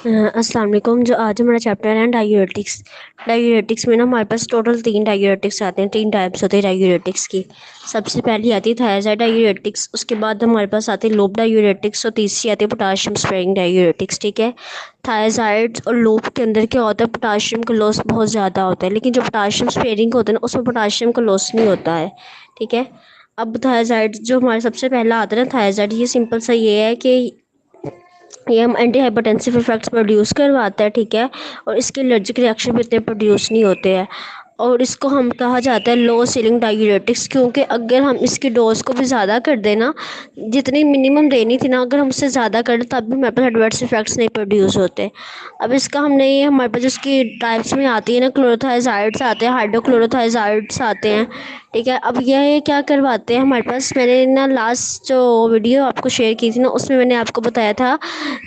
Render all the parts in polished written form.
अस्सलाम वालेकुम। जो आज हमारा चैप्टर है डायूरेटिक्स। डायूरेटिक्स में ना हमारे पास टोटल 3 डायूरेटिक्स आते हैं। 3 टाइप्स होते हैं डायूरेटिक्स की। सबसे पहली आती है थायराइड डायूरेटिक्स, उसके बाद हमारे पास आते हैं लोब डायूरेटिक्स और तीसरी आती है पोटाशियम स्पेयरिंग डायूरेटिक्स। ठीक है। थायराइड और लोब के अंदर क्या होता है, पोटाशियम का लॉस बहुत ज़्यादा होता है, लेकिन जो पोटाशियम स्पेयरिंग होता है ना उसमें पोटाशियम का लॉस नहीं होता है। ठीक है। अब थायराइड जो हमारे सबसे पहला आता है ना थायराइड, ये सिंपल सा ये है कि ये हम एंटी हाइपरटेंसिव इफेक्ट्स प्रोड्यूस करवाता है। ठीक है। और इसके एलर्जिक रिएक्शन भी इतने प्रोड्यूस नहीं होते हैं। और इसको हम कहा जाता है लो सीलिंग डायूरेटिक्स, क्योंकि अगर हम इसकी डोज को भी ज़्यादा कर दें ना, जितनी मिनिमम देनी थी ना, अगर हम उससे ज़्यादा कर दें तब भी हमारे पास एडवर्स इफेक्ट्स नहीं प्रोड्यूस होते। अब इसका हमने ये हमारे पास जिसकी टाइप्स में आती है ना, क्लोरोथाइजाइड्स आते हैं, हाइड्रोक्लोरोथाइजाइड्स आते हैं। ठीक है। अब यह क्या करवाते हैं हमारे पास, मैंने ना लास्ट जो वीडियो आपको शेयर की थी ना उसमें मैंने आपको बताया था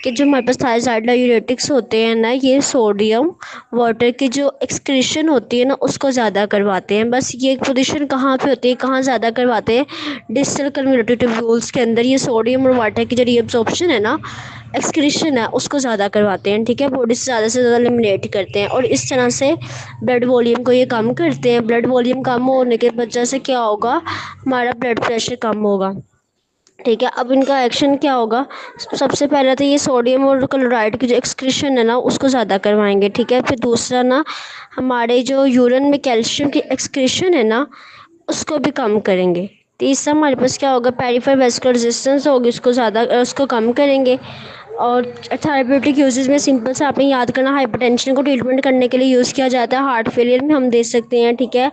कि जो हमारे पास थायराइड डायूरेटिक्स होते हैं ना, ये सोडियम वाटर की जो एक्सक्रीशन होती है ना उसको ज़्यादा करवाते हैं। बस ये पोजीशन कहाँ पे होती है, कहाँ ज़्यादा करवाते हैं, डिस्टल कन्वोल्यूटिव ट्यूब्यूल्स के अंदर ये सोडियम और वाटर की जो रीअब्जॉर्प्शन है ना, एक्सक्रीशन है, उसको ज़्यादा करवाते हैं। ठीक है। बॉडी से ज़्यादा एलिमिनेट करते हैं और इस तरह से ब्लड वॉल्यूम को ये कम करते हैं। ब्लड वॉल्यूम कम होने की वजह से क्या होगा, हमारा ब्लड प्रेशर कम होगा। ठीक है। अब इनका एक्शन क्या होगा, सबसे पहले तो ये सोडियम और क्लोराइड की जो एक्सक्रीशन है ना उसको ज़्यादा करवाएंगे। ठीक है। फिर दूसरा ना, हमारे जो यूरिन में कैल्शियम की एक्सक्रीशन है ना उसको भी कम करेंगे। तीसरा हमारे पास क्या होगा, पेरिफेरल वेस्कुलर रेजिस्टेंस होगी, उसको ज़्यादा उसको कम करेंगे। और थेराप्यूटिक यूजेस में सिंपल से आपने याद करना, हाइपरटेंशन को ट्रीटमेंट करने के लिए यूज़ किया जाता है, हार्ट फेलियर में हम दे सकते हैं। ठीक है।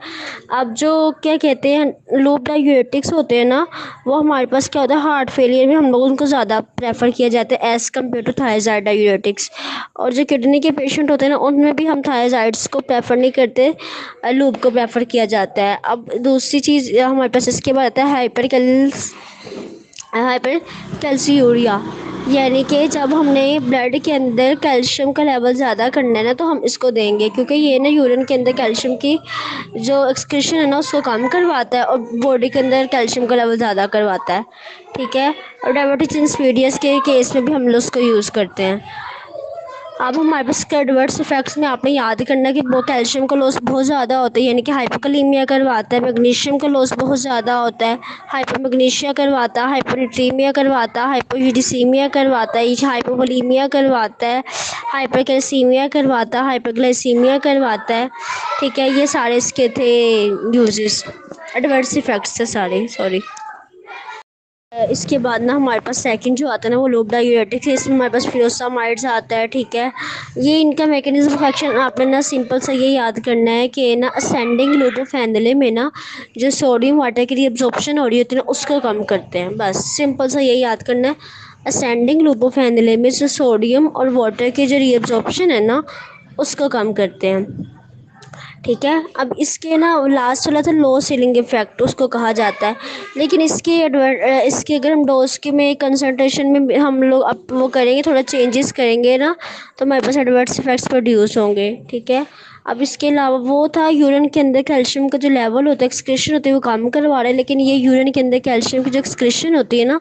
अब जो क्या कहते हैं लूप डायूरेटिक्स होते हैं ना, वो हमारे पास क्या होता है, हार्ट फेलियर में हम लोग उनको ज़्यादा प्रेफर किया जाता है as compare to thiazide diuretics. और जो किडनी के पेशेंट होते हैं ना उनमें भी हम थायराइड्स को प्रेफर नहीं करते, लूप को प्रेफर किया जाता है। अब दूसरी चीज़ हमारे पास इसके बाद आता है हाइपर कैल्सियूरिया, यानी कि जब हमने ब्लड के अंदर कैल्शियम का लेवल ज़्यादा करना है ना तो हम इसको देंगे, क्योंकि ये ना यूरिन के अंदर कैल्शियम की जो एक्सक्रीशन है ना उसको कम करवाता है और बॉडी के अंदर कैल्शियम का लेवल ज़्यादा करवाता है। ठीक है। और डायबिटीज इंसिपिडियस के केस में भी हम लोग उसको यूज़ करते हैं। अब हमारे पास इसके एडवर्स इफेक्ट्स में आपने याद करना कि वो कैल्शियम का लॉस बहुत ज़्यादा होता है, यानी कि हाइपोकलीमिया करवाता है, मैग्नीशियम का लॉस बहुत ज़्यादा होता है, हाइपोमैग्नीशिया करवाता है, हाइपोनेट्रीमिया करवाता है, हाइपोयूरिसीमिया करवाता है, हाइपोवोलीमिया करवाता है, हाइपरकैल्सीमिया करवाता है, हाइपरग्लाइसीमिया करवाता है। ठीक है। ये सारे इसके थे यूजेस, एडवर्स इफेक्ट्स थे सारे, सॉरी। इसके बाद ना हमारे पास सेकंड जो आता है ना वो लोब डायूरेटिक्स है। इसमें हमारे पास फ्यूरोसामाइड्स आता है। ठीक है। ये इनका मैकेनिज्म ऑफ एक्शन आपने ना सिंपल सा ये याद करना है कि ना असेंडिंग लोब ऑफ फैनले में ना जो सोडियम वाटर की रिअब्जॉर्प्शन हो रही होती है ना उसको कम करते हैं। बस सिंपल सा ये याद करना है, असेंडिंग लोब ऑफ फैनले में जो सोडियम और वाटर की जो रिअब्जॉर्प्शन है ना उसको कम करते हैं। ठीक है। अब इसके ना लास्ट वाला था लो सीलिंग इफेक्ट, उसको कहा जाता है, लेकिन इसके अगर हम डोज के में कंसंट्रेशन में हम लोग अब वो करेंगे, थोड़ा चेंजेस करेंगे ना तो हमारे पास एडवर्स इफेक्ट्स प्रोड्यूस होंगे। ठीक है। अब इसके अलावा वो था यूरिन के अंदर कैल्शियम का जो लेवल होता है, एक्सक्रीशन होती है, वो कम करवा रहा है, लेकिन ये यूरिन के अंदर कैल्शियम की जो एक्सक्रीशन होती है ना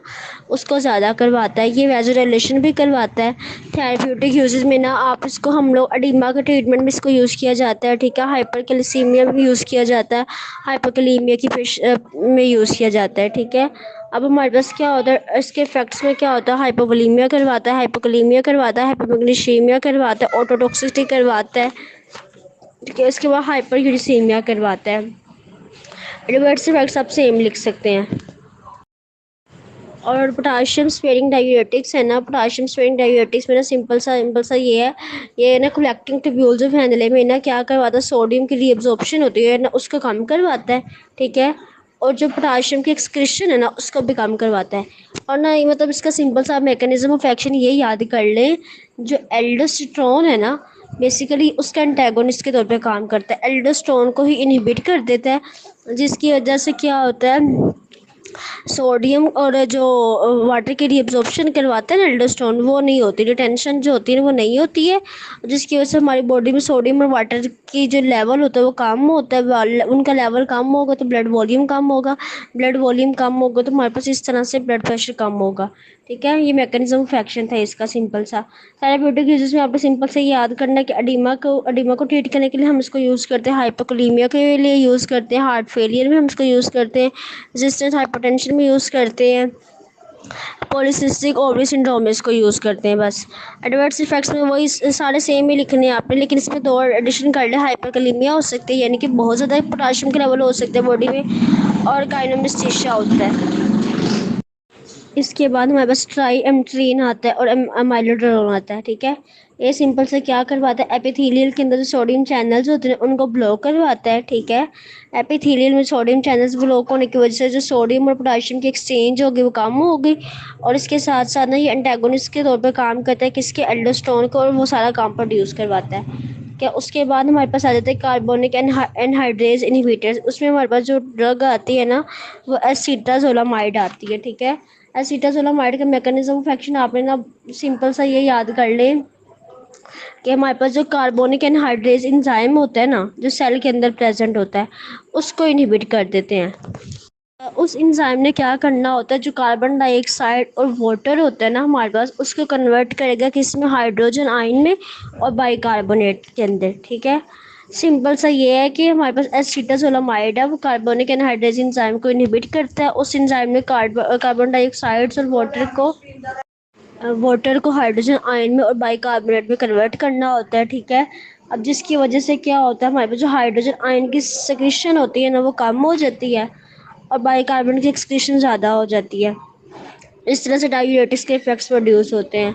उसको ज़्यादा करवाता है। ये वेजोडाइलेशन भी करवाता है। थेरेप्यूटिक यूजेस में ना आप इसको हम लोग एडिमा के ट्रीटमेंट में इसको यूज़ किया जाता है। ठीक है। हाइपरकैल्सीमिया में यूज़ किया जाता है, हाइपरकलीमिया में यूज़ किया जाता है। ठीक है। अब हमारे पास क्या होता है, इसके इफेक्ट्स में क्या होता है, हाइपोवोलीमिया करवाता है, हाइपोकलीमिया करवाता है, हाइपोमैग्नीशियमिया करवाता है, ऑटोटॉक्सिसिटी करवाता है। ठीक है। इसके बाद हाइपर यूरिसीमिया करवाता है। रिवर्स इफेक्ट्स आप सेम लिख सकते हैं। और पोटाशियम स्पेयरिंग डायूरेटिक्स है ना, पोटाशियम स्पेयरिंग डायूरेटिक्स में ना सिंपल सा ये ना कलेक्टिंग ट्यूब्यूल्स ऑफ हैंडले में ना क्या करवाता है, सोडियम की रीअब्जॉर्प्शन होती है ना उसको कम करवाता है। ठीक है। और जो पोटाशियम की एक्सक्रीशन है ना उसको भी कम करवाता है। और ना ये मतलब इसका सिंपल सा मैकेनिज्म ऑफ एक्शन ये याद कर लें, जो एल्डोस्टेरोन है ना बेसिकली उसका एंटागोनिस्ट के तौर पे काम करता है, एल्डोस्टेरोन को ही इनहिबिट कर देता है, जिसकी वजह से क्या होता है, सोडियम और जो वाटर की रिएब्जॉर्प्शन करवाते हैं ना एल्डोस्टेरोन, वो नहीं होती, रिटेंशन जो होती है वो नहीं होती है, जिसकी वजह से हमारी बॉडी में सोडियम और वाटर की जो लेवल होता है वो कम होता है, उनका लेवल कम होगा तो ब्लड वॉल्यूम कम होगा, ब्लड वॉल्यूम कम होगा तो हमारे पास इस तरह से ब्लड प्रेशर कम होगा। ठीक है, ये मैकेनिज्म ऑफ एक्शन था इसका सिंपल सा। थेराप्यूटिक यूजेस में आपको सिंपल से याद करना है कि अडीमा को ट्रीट करने के लिए हम इसको यूज़ करते हैं, हाइपोकलीमिया के लिए यूज़ करते हैं, हार्ट फेलियर में हम इसको यूज़ करते हैं, रेजिस्टेंस हाइपरटेंशन में यूज़ करते हैं, पॉलीसिस्टिक ओवरी सिंड्रोम में इसको यूज़ करते हैं बस। एडवर्स इफेक्ट्स में वही सारे सेम ही लिखने हैं आपने, लेकिन इसमें दो और एडिशन कर ले, हाइपरकलीमिया हो सकती है यानी कि बहुत ज़्यादा पोटाशियम के लेवल हो सकते हैं बॉडी में, और गायनोमस्टीशिया होता है। इसके बाद हमारे पास ट्राई एम्ट्रीन आता है और अमाइलोडोन आता है। ठीक है, ये सिंपल से क्या करवाता है, एपिथेलियल के अंदर जो सोडियम चैनल्स होते हैं उनको ब्लॉक करवाता है। ठीक है, एपिथेलियल में सोडियम चैनल्स ब्लॉक होने की वजह से जो सोडियम और पोटाशियम की एक्सचेंज होगी वो कम होगी, और इसके साथ साथ ना ये एंटागोनिस्ट के तौर पर काम करता है किसके, एल्डोस्टेरोन को, और वो सारा काम प्रोड्यूस करवाता है। क्या उसके बाद हमारे पास आ जाते हैं कार्बोनिक एनहाइड्रेज इनहिबिटर्स, उसमें हमारे पास जो ड्रग आती है ना वो एसिटाजोलामाइड आती है। ठीक है, एसिटाजोलामाइड का मैकेनिज्म ऑफ एक्शन आपने ना सिंपल सा ये याद कर ले कि हमारे पास जो कार्बोनिक एनहाइड्रेज इंजाइम होता है ना जो सेल के अंदर प्रेजेंट होता है उसको इनहिबिट कर देते हैं। उस इंजाइम ने क्या करना होता है, जो कार्बन डाइऑक्साइड और वाटर होता है ना हमारे पास उसको कन्वर्ट करेगा किसमें, हाइड्रोजन आयन में और बाइकार्बोनेट के अंदर। ठीक है, सिंपल सा ये है कि हमारे पास एसिटाजोलामाइड है, वो कार्बोनिक एनहाइड्रेज इंजाइम को इनहिबिट करता है, उस इंजाइम ने कार्बन डाइऑक्साइड और वाटर को हाइड्रोजन आयन में और बाइकार्बोनेट में कन्वर्ट करना होता है। ठीक है, अब जिसकी वजह से क्या होता है, हमारे पास जो हाइड्रोजन आयन की सेक्रेशन होती है ना वो कम हो जाती है और बाइकार्बोनेट की एक्सक्रीशन ज़्यादा हो जाती है। इस तरह से डायूरेटिक्स के इफेक्ट्स प्रोड्यूस होते हैं।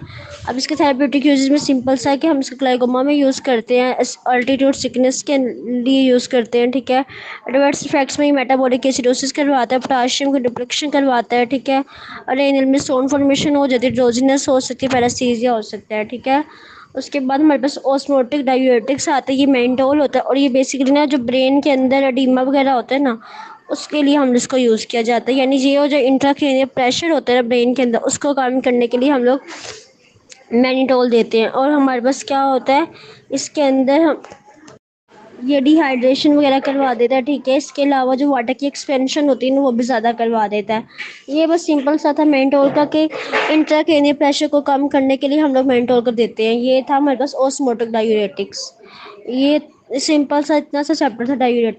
अब इसके थेरेप्यूटिक यूजेस में सिंपल सा है कि हम इसको ग्लाइकोमा में यूज़ करते हैं, अल्टीट्यूड सिकनेस के लिए यूज़ करते हैं। ठीक है, एडवर्स इफेक्ट्स में ही मेटाबॉलिक एसिडोसिस करवाता है, पोटाशियम की डिप्लेक्शन करवाता है। ठीक है, और रेनल में स्टोन फॉर्मेशन हो जाती है, ड्रोजिनस हो सकती है, पैरास्थीसिया हो सकता है। ठीक है, उसके बाद हमारे पास ऑस्मोटिक डायूरेटिक्स आते हैं, ये मेंटोल होता है, और ये बेसिकली ना जो ब्रेन के अंदर एडिमा वगैरह होता है ना उसके लिए हम इसको यूज़ किया जाता है, यानी ये जो इंट्राक्रेनियल प्रेशर होता है ना ब्रेन के अंदर उसको कम करने के लिए हम लोग मैनिटोल देते हैं। और हमारे पास क्या होता है इसके अंदर, हम ये डिहाइड्रेशन वगैरह करवा देता है। ठीक है, इसके अलावा जो वाटर की एक्सपेंशन होती है ना वो भी ज़्यादा करवा देता है। ये बस सिंपल सा था मेंटोल का कि इंट्राक्रेनियल प्रेशर को कम करने के लिए हम लोग मेंटोल कर देते हैं। ये था हमारे पास ऑस्मोटिक डायूरेटिक्स, ये सिंपल सा इतना सा चैप्टर था डायूरेटिक्स।